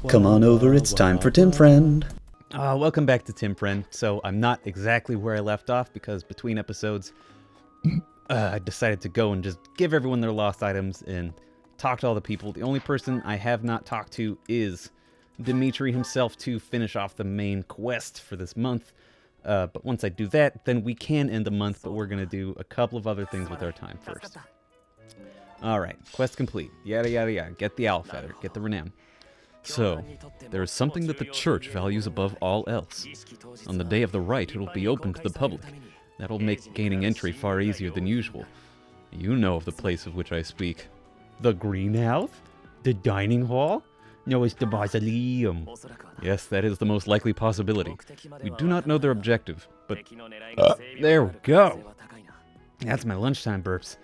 Come on over, it's time for Tim Friend. Welcome back to Tim Friend. So I'm not exactly where I left off because between episodes, I decided to go and just give everyone their lost items and talk to all the people. The only person I have not talked to is Dimitri himself to finish off the main quest for this month. But once I do that, then we can end the month, but we're going to do a couple of other things with our time first. Alright, quest complete. Yada yada yada. Get the owl feather. Get the renown. So, there is something that the church values above all else. On the day of the rite, it will be open to the public. That will make gaining entry far easier than usual. You know of the place of which I speak. The greenhouse? The dining hall? No, it's the mausoleum. Yes, that is the most likely possibility. We do not know their objective, but... there we go! That's my lunchtime burps.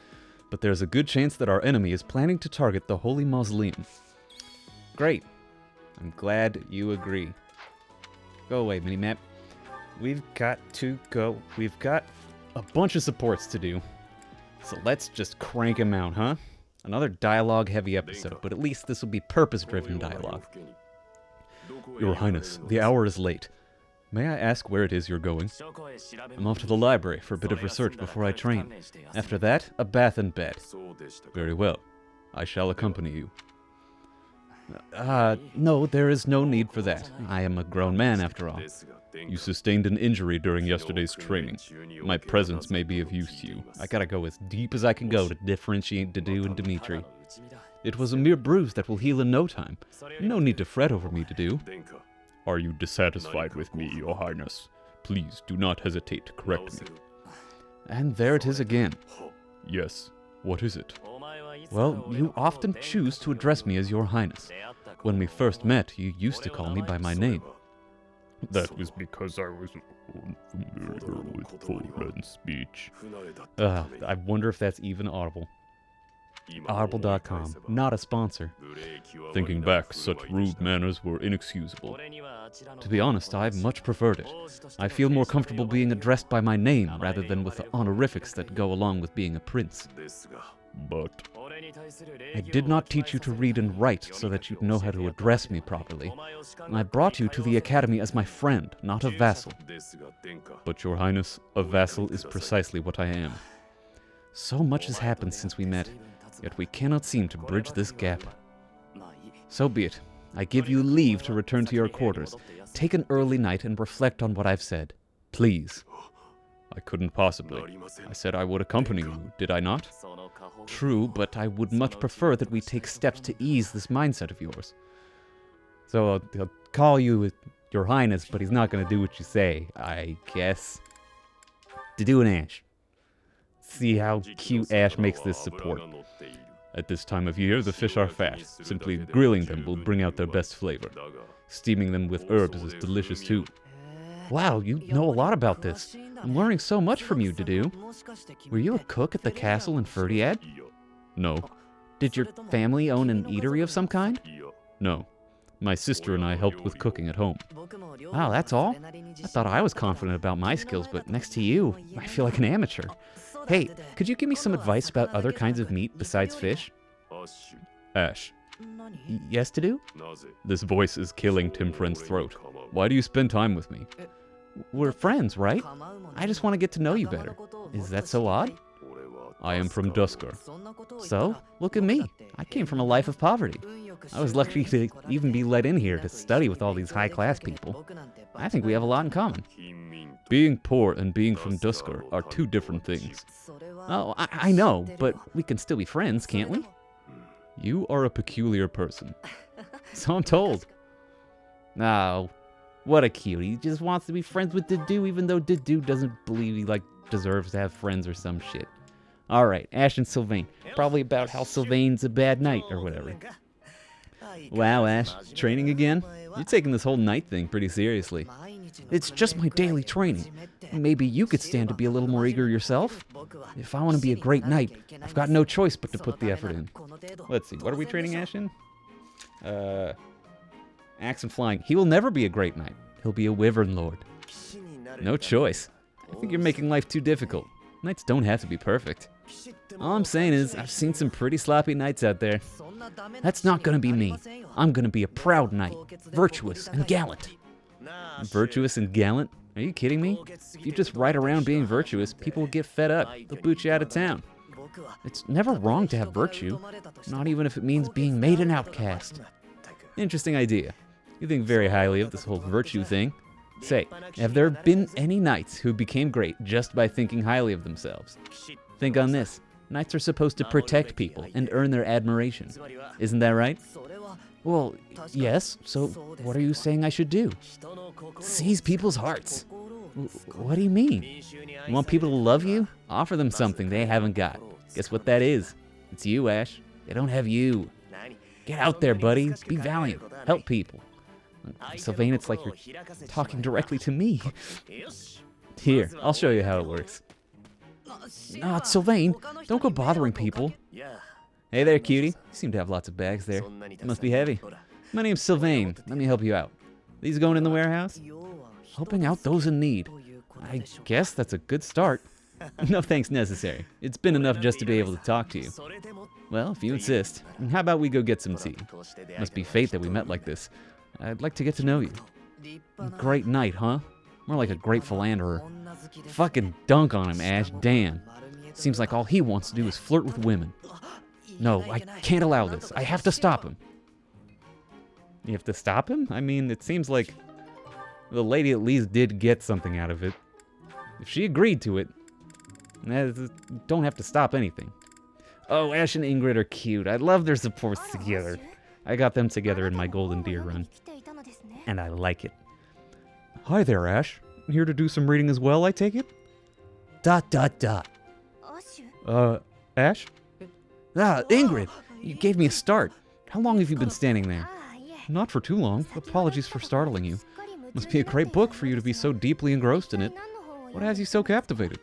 But there's a good chance that our enemy is planning to target the Holy Mausoleum. Great. I'm glad you agree. Go away, minimap. We've got to go. We've got a bunch of supports to do. So let's just crank them out, huh? Another dialogue-heavy episode, but at least this will be purpose-driven dialogue. Your Highness, the hour is late. May I ask where it is you're going? I'm off to the library for a bit of research before I train. After that, a bath and bed. Very well. I shall accompany you. No, there is no need for that. I am a grown man, after all. You sustained an injury during yesterday's training. My presence may be of use to you. I gotta go as deep as I can go to differentiate Dedu and Dimitri. It was a mere bruise that will heal in no time. No need to fret over me, Dedu. Are you dissatisfied with me, Your Highness? Please do not hesitate to correct me. And there it is again. Yes, what is it? Well, you often choose to address me as Your Highness. When we first met, you used to call me by my name. That was because I was unfamiliar with full-length speech. I wonder if that's even audible. Audible.com, not a sponsor. Thinking back, such rude manners were inexcusable. To be honest, I much preferred it. I feel more comfortable being addressed by my name rather than with the honorifics that go along with being a prince. But I did not teach you to read and write so that you'd know how to address me properly. And I brought you to the academy as my friend, not a vassal. But, Your Highness, a vassal is precisely what I am. So much has happened since we met, yet we cannot seem to bridge this gap. So be it. I give you leave to return to your quarters. Take an early night and reflect on what I've said. Please. I couldn't possibly. I said I would accompany you, did I not? True, but I would much prefer that we take steps to ease this mindset of yours. So he'll call you Your Highness, but he's not going to do what you say, I guess. Dedu and Ash. See how cute Ash makes this support. At this time of year, the fish are fat. Simply grilling them will bring out their best flavor. Steaming them with herbs is delicious too. Wow, you know a lot about this. I'm learning so much from you, Dedu. Were you a cook at the castle in Ferdiad? No. Did your family own an eatery of some kind? No. My sister and I helped with cooking at home. Wow, that's all? I thought I was confident about my skills, but next to you, I feel like an amateur. Hey, could you give me some advice about other kinds of meat besides fish? Ash. Yes, Dedu? This voice is killing Tim Friend's throat. Why do you spend time with me? We're friends, right? I just want to get to know you better. Is that so odd? I am from Dusker. So, look at me. I came from a life of poverty. I was lucky to even be let in here to study with all these high-class people. I think we have a lot in common. Being poor and being from Dusker are two different things. Oh, I know, but we can still be friends, can't we? You are a peculiar person. So I'm told. Oh, what a cutie. He just wants to be friends with Dedu, even though Dedu doesn't believe he, deserves to have friends or some shit. Alright, Ash and Sylvain. Probably about how Sylvain's a bad knight or whatever. Wow, Ash. Training again? You're taking this whole knight thing pretty seriously. It's just my daily training. Maybe you could stand to be a little more eager yourself? If I want to be a great knight, I've got no choice but to put the effort in. Let's see, what are we training Ash in? Axe and flying. He will never be a great knight. He'll be a wyvern lord. No choice. I think you're making life too difficult. Knights don't have to be perfect. All I'm saying is, I've seen some pretty sloppy knights out there. That's not gonna be me. I'm gonna be a proud knight, virtuous and gallant. Virtuous and gallant? Are you kidding me? If you just ride around being virtuous, people will get fed up. They'll boot you out of town. It's never wrong to have virtue, not even if it means being made an outcast. Interesting idea. You think very highly of this whole virtue thing. Say, have there been any knights who became great just by thinking highly of themselves? Think on this. Knights are supposed to protect people and earn their admiration. Isn't that right? Well, yes, so what are you saying I should do? Seize people's hearts. What do you mean? You want people to love you? Offer them something they haven't got. Guess what that is? It's you, Ash. They don't have you. Get out there, buddy. Be valiant. Help people. Sylvain, it's like you're talking directly to me. Here, I'll show you how it works. Nah, Sylvain, don't go bothering people. Hey there, cutie. You seem to have lots of bags there. It must be heavy. My name's Sylvain. Let me help you out. These going in the warehouse? Helping out those in need. I guess that's a good start. No thanks necessary. It's been enough just to be able to talk to you. Well, if you insist, how about we go get some tea? Must be fate that we met like this. I'd like to get to know you. Great knight, huh? More like a great philanderer. Fucking dunk on him, Ash. Damn. Seems like all he wants to do is flirt with women. No, I can't allow this. I have to stop him. You have to stop him? I mean, it seems like the lady at least did get something out of it. If she agreed to it, don't have to stop anything. Oh, Ash and Ingrid are cute. I love their supports together. I got them together in my Golden Deer run. And I like it. Hi there, Ash. Here to do some reading as well, I take it? ... Ash? Ah, Ingrid! You gave me a start. How long have you been standing there? Not for too long. Apologies for startling you. Must be a great book for you to be so deeply engrossed in it. What has you so captivated?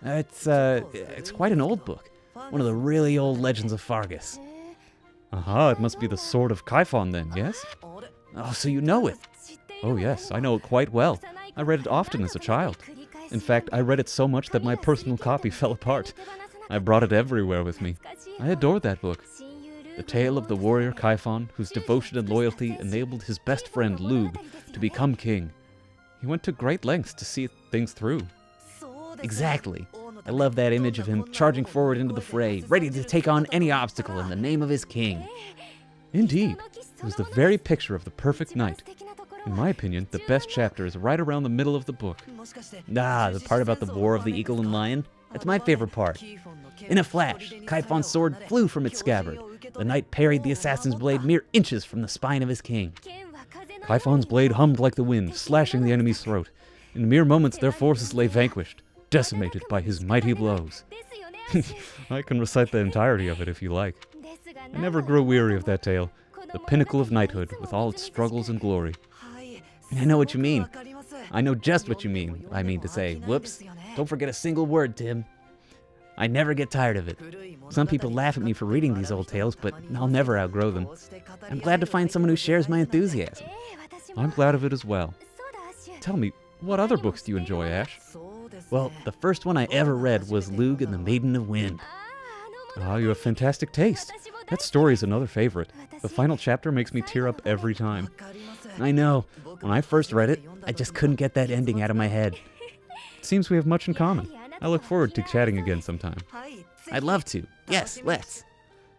It's quite an old book. One of the really old legends of Fargus. Aha, it must be the Sword of Kaifon then, yes? Oh, so you know it. Oh yes, I know it quite well. I read it often as a child. In fact, I read it so much that my personal copy fell apart. I brought it everywhere with me. I adored that book. The tale of the warrior Kaifon, whose devotion and loyalty enabled his best friend Lug to become king. He went to great lengths to see things through. Exactly. I love that image of him charging forward into the fray, ready to take on any obstacle in the name of his king. Indeed, it was the very picture of the perfect knight. In my opinion, the best chapter is right around the middle of the book. Ah, the part about the War of the Eagle and Lion? That's my favorite part. In a flash, Kaifon's sword flew from its scabbard. The knight parried the assassin's blade mere inches from the spine of his king. Kaifon's blade hummed like the wind, slashing the enemy's throat. In mere moments, their forces lay vanquished, decimated by his mighty blows. I can recite the entirety of it if you like. I never grew weary of that tale, the pinnacle of knighthood with all its struggles and glory. I know what you mean. I know just what you mean, I mean to say. Whoops. Don't forget a single word, Tim. I never get tired of it. Some people laugh at me for reading these old tales, but I'll never outgrow them. I'm glad to find someone who shares my enthusiasm. I'm glad of it as well. Tell me, what other books do you enjoy, Ash? Well, the first one I ever read was Lug and the Maiden of Wind. Ah, you have fantastic taste. That story is another favorite. The final chapter makes me tear up every time. I know. When I first read it, I just couldn't get that ending out of my head. It seems we have much in common. I look forward to chatting again sometime. I'd love to. Yes, let's.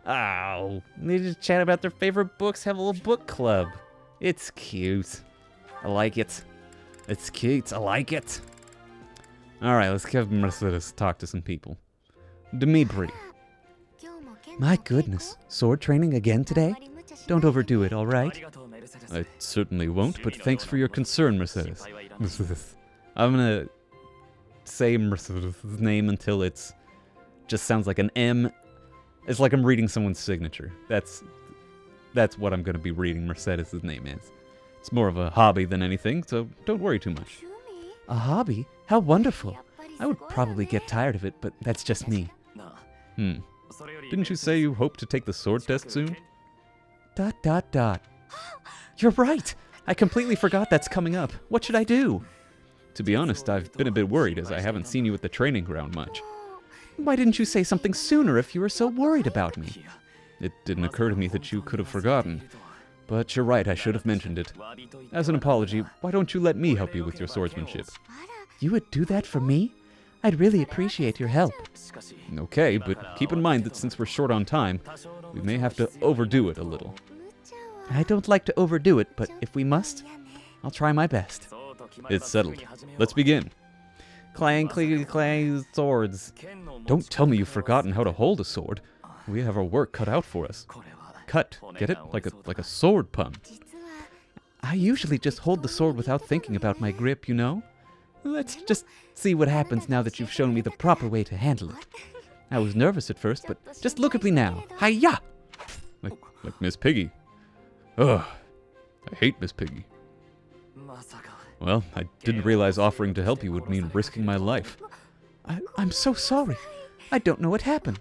Oh, they just chat about their favorite books, have a little book club. It's cute. I like it. It's cute. I like it. Alright, let's have Mercedes talk to some people. Dimitri. My goodness, sword training again today? Don't overdo it, alright? I certainly won't, but thanks for your concern, Mercedes. I'm gonna say Mercedes' name until it's just sounds like an M. It's like I'm reading someone's signature. That's what I'm gonna be reading Mercedes' name as. It's more of a hobby than anything, so don't worry too much. A hobby? How wonderful. I would probably get tired of it, but that's just me. Didn't you say you hope to take the sword test soon? ... You're right! I completely forgot that's coming up. What should I do? To be honest, I've been a bit worried as I haven't seen you at the training ground much. Why didn't you say something sooner if you were so worried about me? It didn't occur to me that you could have forgotten. But you're right, I should have mentioned it. As an apology, why don't you let me help you with your swordsmanship? You would do that for me? I'd really appreciate your help. Okay, but keep in mind that since we're short on time, we may have to overdo it a little. I don't like to overdo it, but if we must, I'll try my best. It's settled. Let's begin. Clang, clang, clang, swords. Don't tell me you've forgotten how to hold a sword. We have our work cut out for us. Cut, get it? Like a sword pun. I usually just hold the sword without thinking about my grip, you know? Let's just see what happens now that you've shown me the proper way to handle it. I was nervous at first, but just look at me now. Hi-ya! Like Miss Piggy. Ugh, I hate Miss Piggy. Well, I didn't realize offering to help you would mean risking my life. I'm so sorry. I don't know what happened.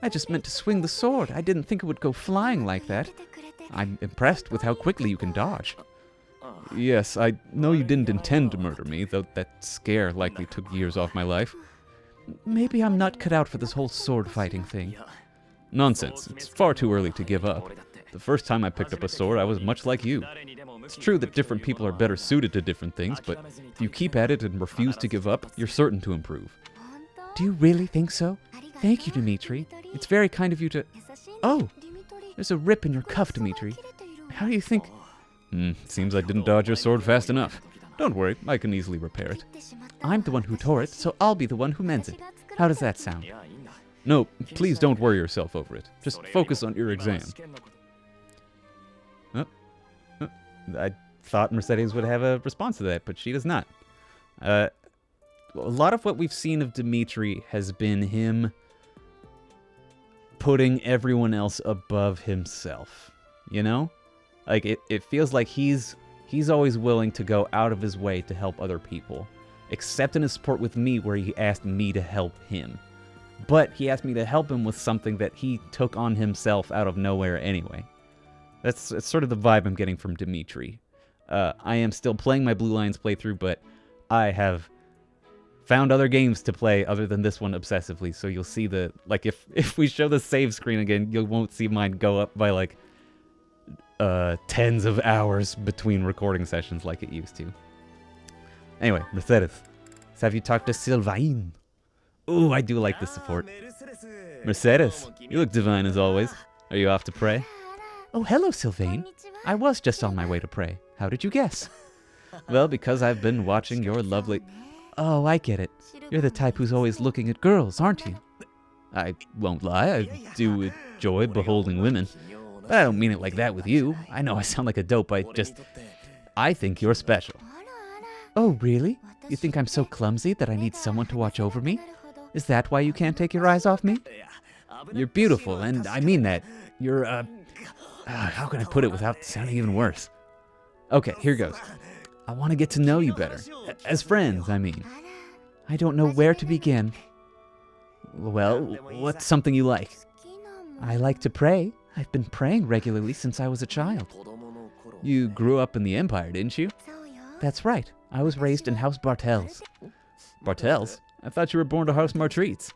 I just meant to swing the sword. I didn't think it would go flying like that. I'm impressed with how quickly you can dodge. Yes, I know you didn't intend to murder me, though that scare likely took years off my life. Maybe I'm not cut out for this whole sword fighting thing. Nonsense. It's far too early to give up. The first time I picked up a sword, I was much like you. It's true that different people are better suited to different things, but if you keep at it and refuse to give up, you're certain to improve. Do you really think so? Thank you, Dimitri. It's very kind of you to... Oh! There's a rip in your cuff, Dimitri. How do you think... Seems I didn't dodge your sword fast enough. Don't worry, I can easily repair it. I'm the one who tore it, so I'll be the one who mends it. How does that sound? No, please don't worry yourself over it. Just focus on your exam. I thought Mercedes would have a response to that, but she does not. A lot of what we've seen of Dimitri has been him putting everyone else above himself, you know? Like, it feels like he's always willing to go out of his way to help other people, except in his support with me where he asked me to help him. But he asked me to help him with something that he took on himself out of nowhere anyway. That's sort of the vibe I'm getting from Dimitri. I am still playing my Blue Lions playthrough, but I have found other games to play other than this one obsessively, so you'll see the... Like, if we show the save screen again, you won't see mine go up by, like, tens of hours between recording sessions like it used to. Anyway, Mercedes, have you talked to Sylvain? Ooh, I do like the support. Mercedes, you look divine as always. Are you off to pray? Oh, hello, Sylvain. I was just on my way to pray. How did you guess? Well, because I've been watching your lovely... Oh, I get it. You're the type who's always looking at girls, aren't you? I won't lie, I do enjoy beholding women. But I don't mean it like that with you. I know I sound like a dope, I think you're special. Oh, really? You think I'm so clumsy that I need someone to watch over me? Is that why you can't take your eyes off me? You're beautiful, and I mean that. You're, how can I put it without sounding even worse? Okay, here goes. I want to get to know you better. As friends, I mean. I don't know where to begin. Well, what's something you like? I like to pray. I've been praying regularly since I was a child. You grew up in the Empire, didn't you? That's right. I was raised in House Bartels. Bartels? I thought you were born to House Martreats.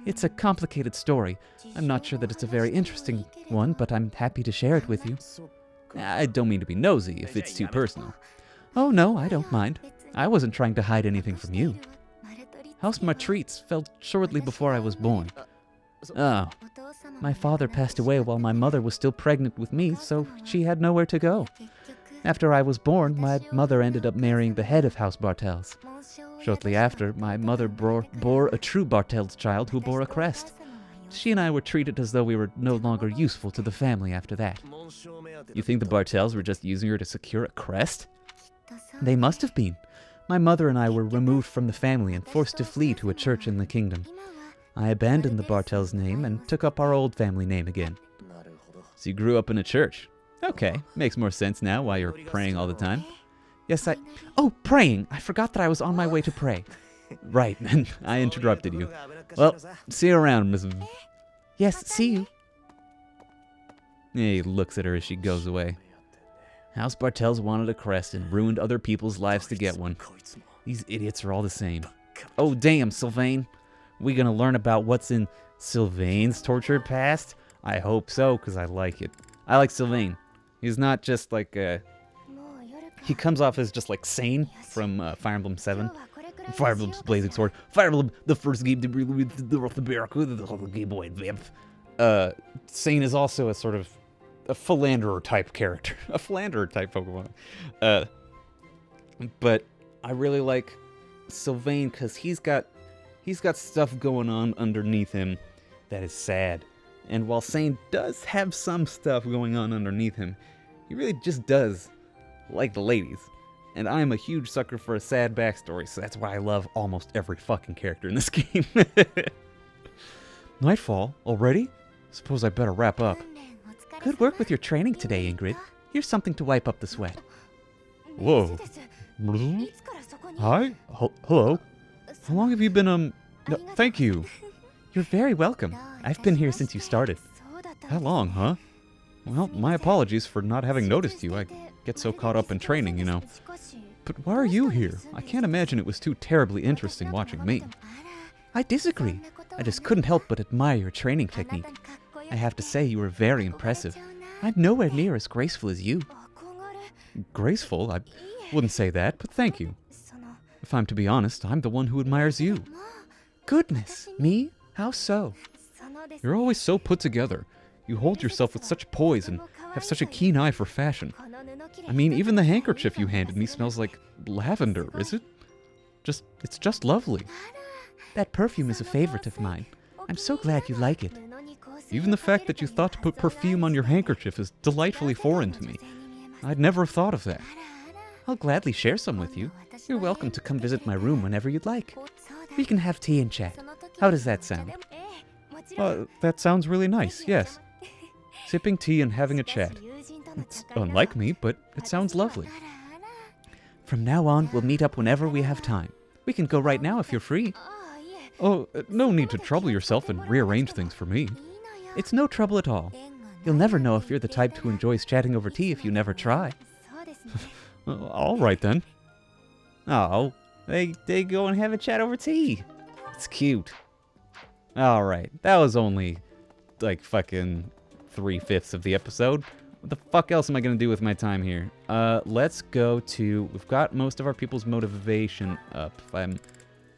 It's a complicated story. I'm not sure that it's a very interesting one, but I'm happy to share it with you. I don't mean to be nosy if it's too personal. Oh no, I don't mind. I wasn't trying to hide anything from you. House Martreats fell shortly before I was born. Oh. My father passed away while my mother was still pregnant with me, so she had nowhere to go. After I was born, my mother ended up marrying the head of House Bartels. Shortly after, my mother bore a true Bartels child who bore a crest. She and I were treated as though we were no longer useful to the family after that. You think the Bartels were just using her to secure a crest? They must have been. My mother and I were removed from the family and forced to flee to a church in the kingdom. I abandoned the Bartels name and took up our old family name again. So you grew up in a church. Okay, makes more sense now why you're praying all the time. Yes, Oh, praying! I forgot that I was on my way to pray. Right, and I interrupted you. Well, see you around, Miss... Yes, see you. He looks at her as she goes away. House Bartels wanted a crest and ruined other people's lives to get one. These idiots are all the same. Oh, damn, Sylvain. We gonna learn about what's in Sylvain's tortured past? I hope so, because I like it. I like Sylvain. He's not just like he comes off as just like Sane from Fire Emblem 7. Fire Emblem's Blazing Sword. Fire Emblem, the first game to be released the Barracuda, the Game Boy Advance. Sane is also a sort of a philanderer type character. A philanderer type Pokemon. But I really like Sylvain because he's got stuff going on underneath him that is sad. And while Sane does have some stuff going on underneath him, he really just does like the ladies. And I am a huge sucker for a sad backstory, so that's why I love almost every fucking character in this game. Nightfall? Already? Suppose I better wrap up. Good work with your training today, Ingrid. Here's something to wipe up the sweat. Whoa. Hi? Hello? How long have you been, no, thank you. You're very welcome. I've been here since you started. That long, huh? Well, my apologies for not having noticed you. I get so caught up in training, you know. But why are you here? I can't imagine it was too terribly interesting watching me. I disagree. I just couldn't help but admire your training technique. I have to say you were very impressive. I'm nowhere near as graceful as you. Graceful? I wouldn't say that, but thank you. If I'm to be honest, I'm the one who admires you. Goodness, me? How so? You're always so put together. You hold yourself with such poise and have such a keen eye for fashion. I mean, even the handkerchief you handed me smells like lavender, is it? It's just lovely. That perfume is a favorite of mine. I'm so glad you like it. Even the fact that you thought to put perfume on your handkerchief is delightfully foreign to me. I'd never have thought of that. I'll gladly share some with you. You're welcome to come visit my room whenever you'd like. We can have tea and chat. How does that sound? That sounds really nice, yes. Sipping tea and having a chat. It's unlike me, but it sounds lovely. From now on, we'll meet up whenever we have time. We can go right now if you're free. Oh, no need to trouble yourself and rearrange things for me. It's no trouble at all. You'll never know if you're the type who enjoys chatting over tea if you never try. All right then. Oh, they go and have a chat over tea. It's cute. All right, that was only like fucking 3/5 of the episode. What the fuck else am I gonna do with my time here? Let's go to. We've got most of our people's motivation up, if I'm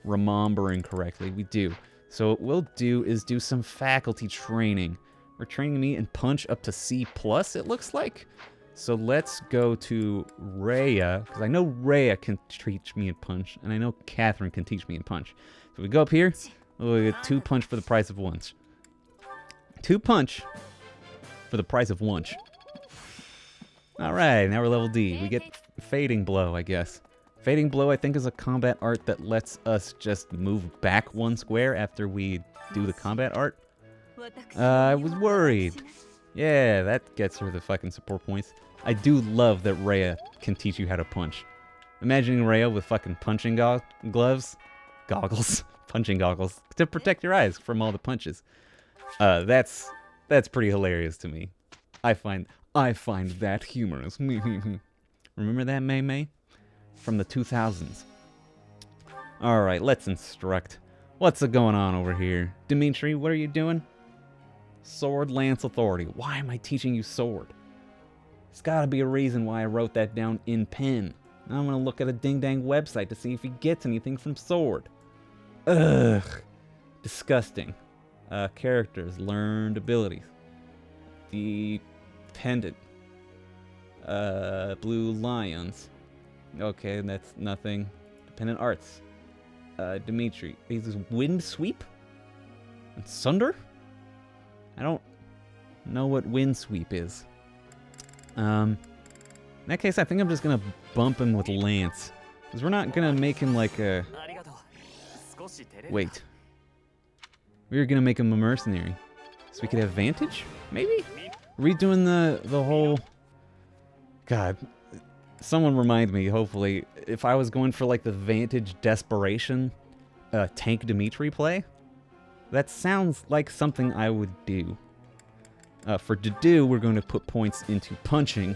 remembering correctly. We do. So what we'll do is do some faculty training. We're training me in Punch up to C+, it looks like. So let's go to Rhea, because I know Rhea can teach me in Punch, and I know Catherine can teach me in Punch. So we go up here, we'll get 2 Punch for the price of 1. 2 Punch for the price of 1. Alright, now we're level D. We get Fading Blow, I guess. Fading Blow, I think, is a combat art that lets us just move back 1 square after we do the combat art. I was worried. Yeah, that gets her the fucking support points. I do love that Rhea can teach you how to punch. Imagining Rhea with fucking punching gloves. Goggles. Punching goggles. To protect your eyes from all the punches. That's pretty hilarious to me. I find that humorous. Remember that, Mei Mei? From the 2000s. Alright, let's instruct. What's going on over here? Dimitri, what are you doing? Sword Lance Authority. Why am I teaching you sword? There's gotta be a reason why I wrote that down in pen. Now I'm gonna look at a ding-dang website to see if he gets anything from sword. Ugh. Disgusting. Characters. Learned abilities. Dependent. Blue Lions. Okay, that's nothing. Dependent arts. Dimitri. Is this Wind Sweep? And Sunder? I don't know what Wind Sweep is. In that case, I think I'm just gonna bump him with Lance. Because we're not gonna make him like a... Wait. We were gonna make him a mercenary. So we could have Vantage? Maybe? Are we doing the whole... God. Someone remind me, hopefully, if I was going for like the Vantage Desperation Tank Dimitri play. That sounds like something I would do. For to do, we're going to put points into punching,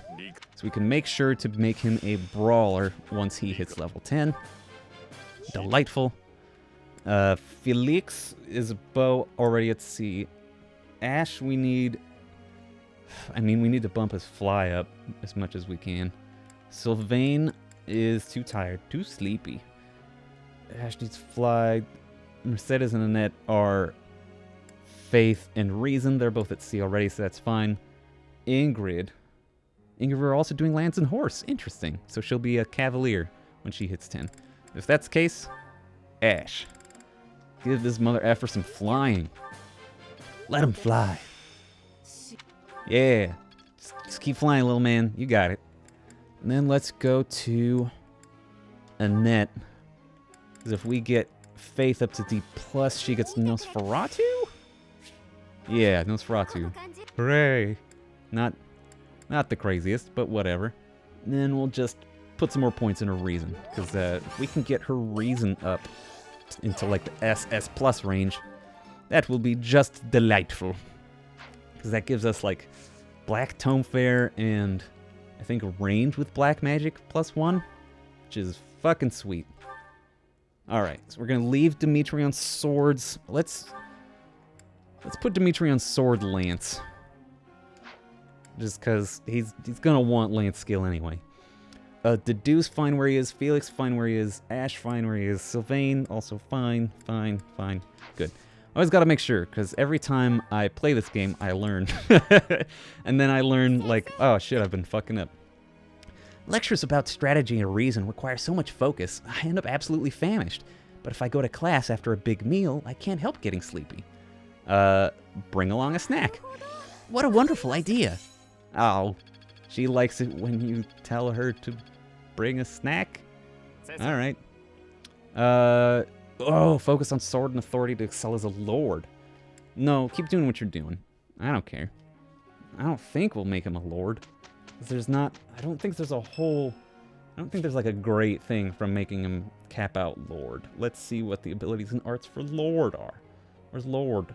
so we can make sure to make him a brawler once he hits level 10. Delightful. Felix is a bow already at C. Ash, we need I mean, we need to bump his fly up as much as we can. Sylvain is too tired, too sleepy. Ash needs fly. Mercedes and Annette are faith and reason. They're both at sea already, so that's fine. Ingrid. We're also doing lance and horse. Interesting. So she'll be a cavalier when she hits 10. If that's the case, Ash. Give this mother effer some flying. Let him fly. Yeah. Just keep flying, little man. You got it. And then let's go to Annette. Because if we get Faith up to D+, she gets Nosferatu? Yeah, Nosferatu. Hooray. Not the craziest, but whatever. And then we'll just put some more points in her reason. Because if we can get her reason up into like the SS plus range, that will be just delightful. Because that gives us like Black Tome Fair and I think range with Black Magic +1, which is fucking sweet. Alright, so we're going to leave Dimitri on swords. Let's put Dimitri on sword lance. Just because he's going to want lance skill anyway. Deduce, fine where he is. Felix, fine where he is. Ash, fine where he is. Sylvain, also fine. Good. Always got to make sure, because every time I play this game, I learn. And then I learn, like, oh shit, I've been fucking up. Lectures about strategy and reason require so much focus, I end up absolutely famished. But if I go to class after a big meal, I can't help getting sleepy. Bring along a snack. What a wonderful idea. Oh, she likes it when you tell her to bring a snack? Alright. Focus on sword and authority to excel as a lord. No, keep doing what you're doing. I don't care. I don't think we'll make him a lord. There's not, I don't think there's like a great thing from making him cap out lord. Let's see what the abilities and arts for lord are. Where's lord?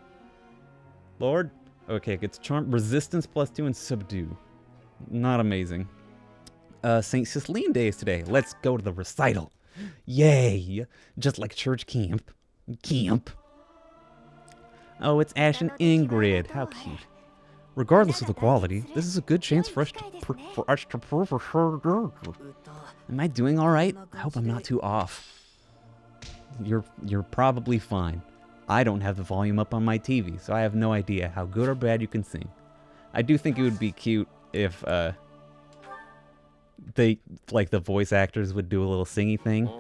Lord? Okay, it gets charm, resistance +2 and subdue. Not amazing. St. Ceciline Day is today. Let's go to the recital. Yay! Just like church camp. Oh, it's Ash and Ingrid. How cute. Regardless of the quality, this is a good chance for us to prove. Am I doing all right? I hope I'm not too off. You're probably fine. I don't have the volume up on my TV, so I have no idea how good or bad you can sing. I do think it would be cute if the voice actors would do a little singy thing,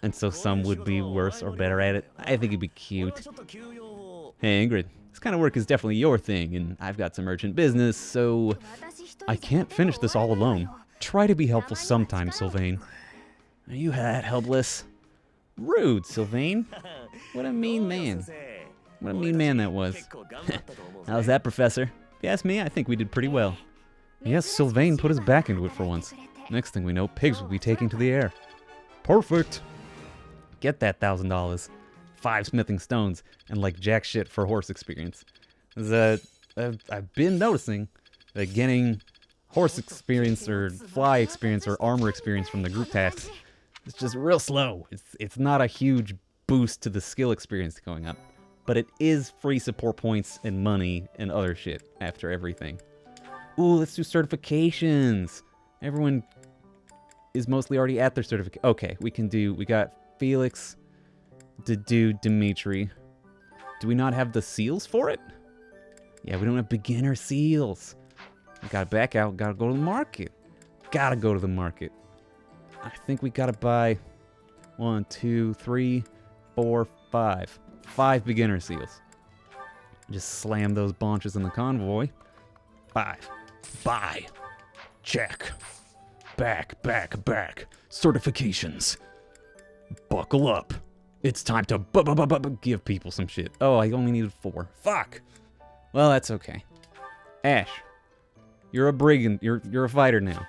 and so some would be worse or better at it. I think it'd be cute. Hey Ingrid, this kind of work is definitely your thing, and I've got some urgent business, so I can't finish this all alone. Try to be helpful sometime, Sylvain. Are you that helpless? Rude, Sylvain. What a mean man. What a mean man that was. How's that, Professor? If you ask me, I think we did pretty well. Yes, Sylvain put his back into it for once. Next thing we know, pigs will be taking to the air. Perfect. Get that $1,000. 5 smithing stones, and like jack shit for horse experience. I've been noticing that getting horse experience or fly experience or armor experience from the group tasks is just real slow. It's not a huge boost to the skill experience going up, but it is free support points and money and other shit after everything. Ooh, let's do certifications. Everyone is mostly already at their certificate. Okay, we got Felix to do Dimitri. Do we not have the seals for it? Yeah, we don't have beginner seals. We gotta back out, gotta go to the market. Gotta go to the market. I think we gotta buy 1, 2, 3, 4, 5. 5 beginner seals. Just slam those bonches in the convoy. 5. Buy. Check. Back. Certifications. Buckle up. It's time to give people some shit. Oh, I only needed 4. Fuck. Well, that's okay. Ash, you're a brigand. You're a fighter now.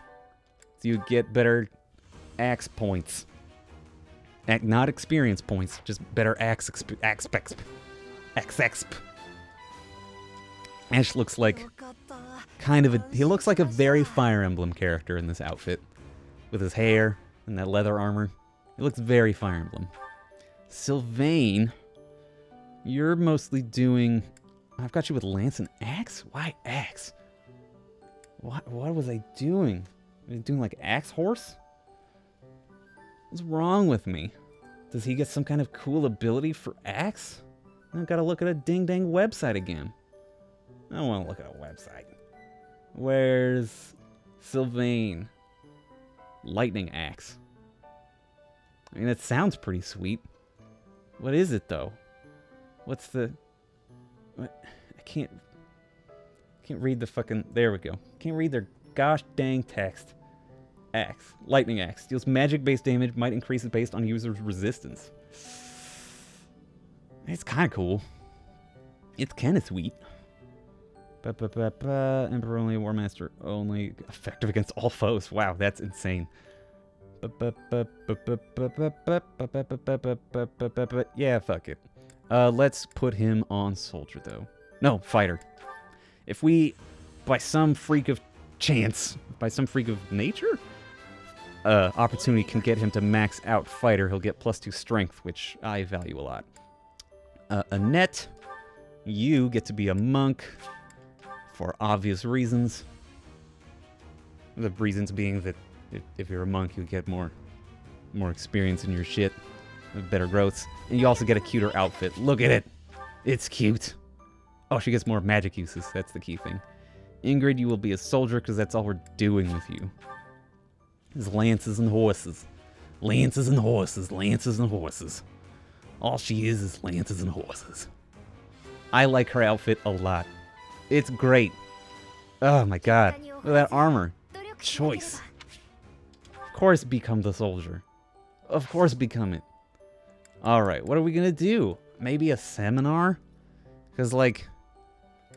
So you get better axe points. Not experience points, just better axe exp. Ash looks like he looks like a very Fire Emblem character in this outfit. With his hair and that leather armor. He looks very Fire Emblem. Sylvain, you're mostly doing... I've got you with lance and axe? Why axe? What was I doing? Was I doing like Axe Horse? What's wrong with me? Does he get some kind of cool ability for Axe? I've got to look at a ding-dang website again. I don't want to look at a website. Where's Sylvain? Lightning Axe. I mean, it sounds pretty sweet. What is it, though? What's the... What? I can't read the fucking... There we go. Can't read their gosh dang text. Axe. Lightning Axe. Deals magic-based damage. Might increase it based on user's resistance. It's kind of cool. It's kind of sweet. Emperor only, War Master only. Effective against all foes. Wow, that's insane. Yeah, fuck it. Let's put him on Soldier, though. No, Fighter. If we, by some freak of chance, by some freak of nature, opportunity can get him to max out Fighter, he'll get +2 Strength, which I value a lot. Annette, you get to be a monk for obvious reasons. The reasons being that if you're a monk, you get more experience in your shit, better growths, and you also get a cuter outfit. Look at it. It's cute. Oh, she gets more magic uses. That's the key thing. Ingrid, you will be a soldier because that's all we're doing with you. Is lances and horses. Lances and horses. Lances and horses. All she is lances and horses. I like her outfit a lot. It's great. Oh my god. Look at that armor. Choice. Of course become the soldier. Of course become it. Alright, what are we gonna do? Maybe a seminar? Because, like,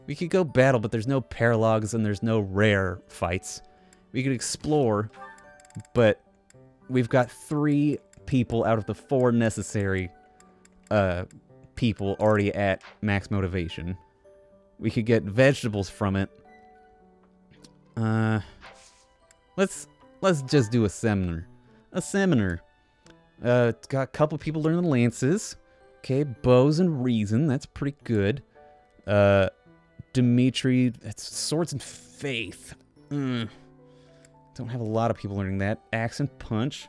we could go battle, but there's no paralogs and there's no rare fights. We could explore, but we've got 3 people out of the 4 necessary people already at max motivation. We could get vegetables from it. Let's just do a seminar. A seminar. It's got a couple people learning the lances. Okay, bows and reason. That's pretty good. Dimitri, that's swords and faith. Don't have a lot of people learning that. Axe and punch.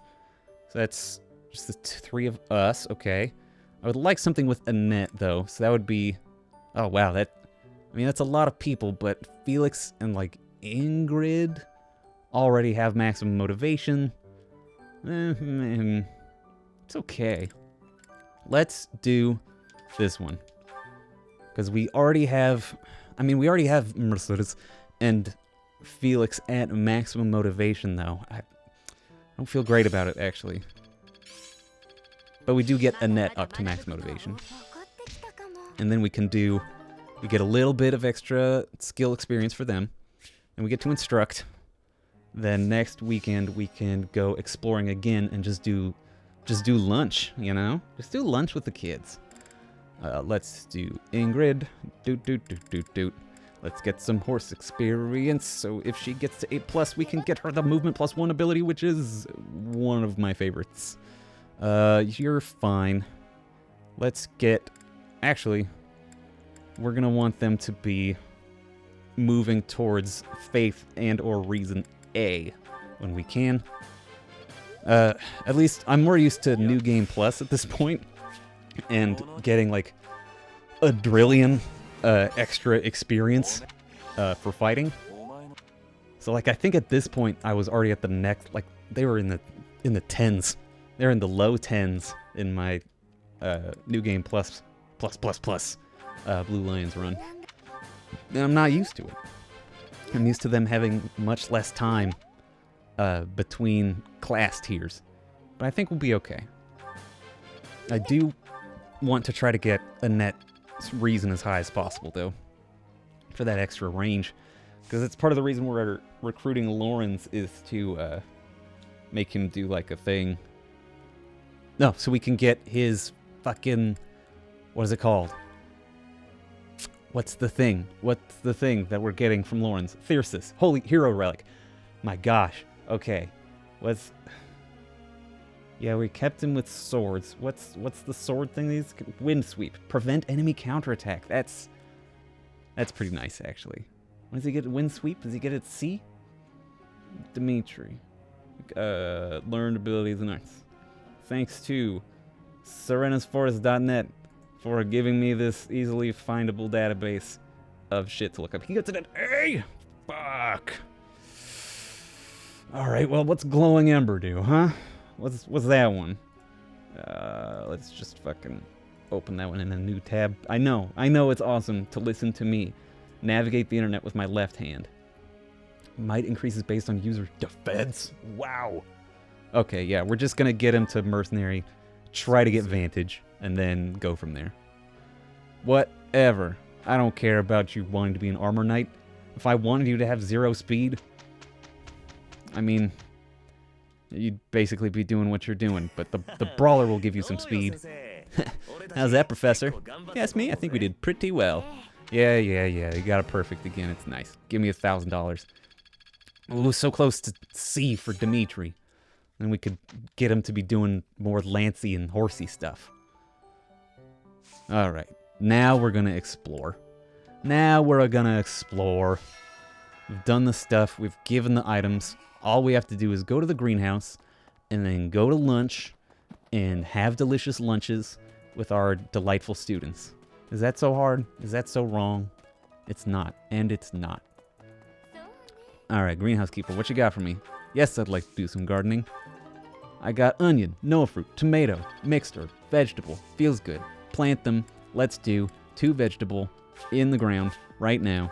So that's just the 3 of us. Okay. I would like something with Annette, though. So that would be... Oh, wow. I mean, that's a lot of people, but Felix and, like, Ingrid already have maximum motivation. It's okay. Let's do this one. Because we already have... I mean, we already have Mercedes and Felix at maximum motivation, though. I don't feel great about it, actually. But we do get Annette up to max motivation. And then we can do... We get a little bit of extra skill experience for them. And we get to instruct. Then next weekend we can go exploring again and just do lunch, you know? Just do lunch with the kids. Let's do Ingrid. Doot. Let's get some horse experience. So if she gets to 8+, we can get her the movement +1 ability, which is one of my favorites. You're fine. Let's get... Actually, we're gonna want them to be moving towards faith and or reason A when we can. At least I'm more used to New Game Plus at this point and getting like a drillion extra experience for fighting. So like I think at this point I was already at the next, like they were in the 10s. They're in the low 10s in my New Game Plus Blue Lions run. And I'm not used to it. I'm used to them having much less time between class tiers. But I think we'll be okay. I do want to try to get Annette's reason as high as possible, though, for that extra range. Because it's part of the reason we're recruiting Lawrence is to make him do, like, a thing. No, so we can get his fucking... What is it called? What's the thing? What's the thing that we're getting from Lawrence? Thyrsus. Holy Hero Relic. My gosh. Okay. What's... Yeah, we kept him with swords. What's the sword thing? These Wind Sweep. Prevent enemy counterattack. That's pretty nice, actually. What does he get? Wind sweep? Does he get it C? Dimitri. Learned abilities and arts. Thanks to serenusforest.net for giving me this easily findable database of shit to look up. He gets it at A! Fuck. Alright, well, what's Glowing Ember do, huh? What's that one? Let's just fucking open that one in a new tab. I know it's awesome to listen to me navigate the internet with my left hand. Might increases based on user defense. Wow. Okay, yeah, we're just gonna get him to mercenary, try to get vantage, and then go from there. Whatever. I don't care about you wanting to be an armor knight. If I wanted you to have 0 speed, I mean, you'd basically be doing what you're doing, but the brawler will give you some speed. How's that, Professor? Yes, me? I think we did pretty well. Yeah, you got it perfect again. It's nice. Give me $1,000. Ooh, so close to C for Dimitri. And we could get him to be doing more lancy and horsey stuff. Alright, now we're gonna explore. We've done the stuff, we've given the items. All we have to do is go to the greenhouse, and then go to lunch, and have delicious lunches with our delightful students. Is that so hard? Is that so wrong? It's not, and it's not. Alright, greenhouse keeper, what you got for me? Yes, I'd like to do some gardening. I got onion, Noah fruit, tomato, mixed herb, vegetable. Feels good. Plant them. Let's do 2 vegetable in the ground right now.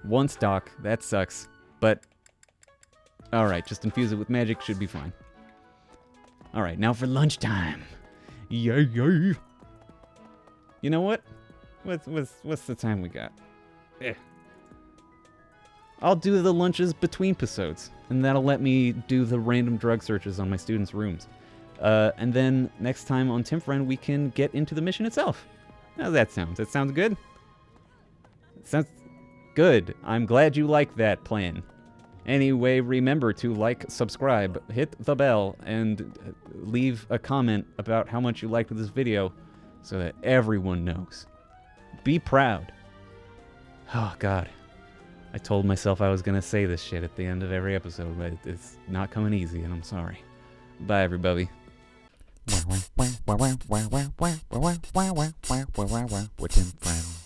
1 stalk. That sucks. But, alright, just infuse it with magic. Should be fine. Alright, now for lunchtime. Yay. You know what? What's the time we got? I'll do the lunches between episodes, and that'll let me do the random drug searches on my students' rooms. And then next time on Timfriend, we can get into the mission itself. How's that sound? That sounds good? It sounds good. I'm glad you like that plan. Anyway, remember to like, subscribe, hit the bell, and leave a comment about how much you liked this video so that everyone knows. Be proud. Oh, God. I told myself I was going to say this shit at the end of every episode, but it's not coming easy, and I'm sorry. Bye, everybody. We're Tim Friend.